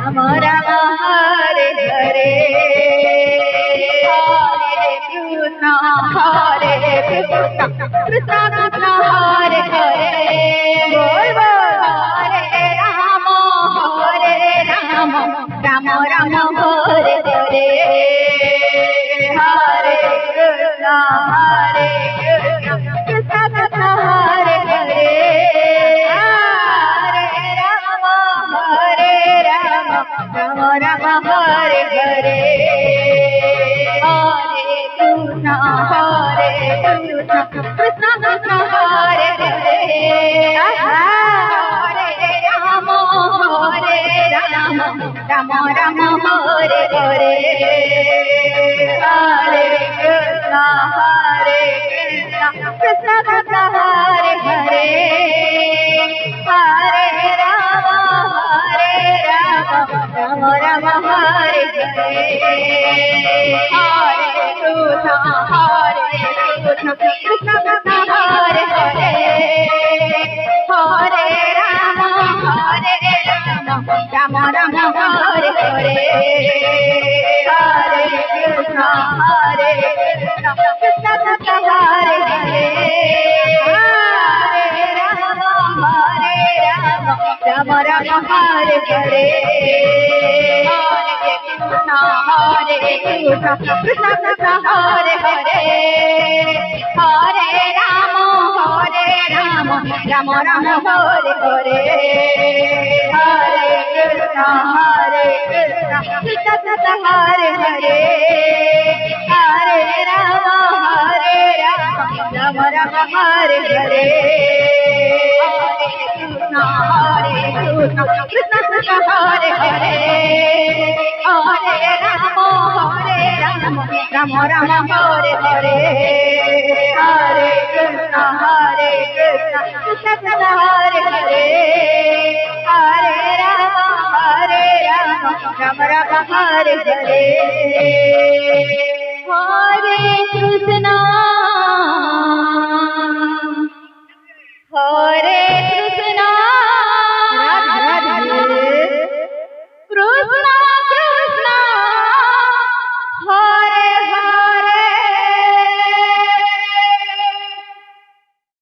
राम राम हरे हरे हरे कृष्ण कृष्ण कृष्ण हरे हरे बोल बोल हरे राम राम राम हरे हरे हरे कृष्ण कृष्ण कृष्ण हरे हरे हरे राम राम राम हरे हरे हरे कृष्ण कृष्ण कृष्ण हरे हरे हरे राम राम राम हरे हरे हरे कृष्ण कृष्ण कृष्ण हरे हरे हरे राम राम राम हरे हरे हरे कृष्ण कृष्ण कृष्ण हरे हरे हरे राम राम हरे हरे हरे कृष्ण कृष्ण कृष्ण हरे हरे हरे राम राम हरे हरे हरे कृष्ण कृष्ण कृष्ण हरे हरे हरे राम राम हरे हरे हरे कृष्ण कृष्ण कृष्ण हरे हरे हरे राम राम हरे हरे हरे कृष्ण कृष्ण कृष्ण हरे हरे हरे राम राम हरे हरे हरे कृष्ण कृष्ण कृष्ण हरे हरे हरे राम राम हरे हरे हरे कृष्ण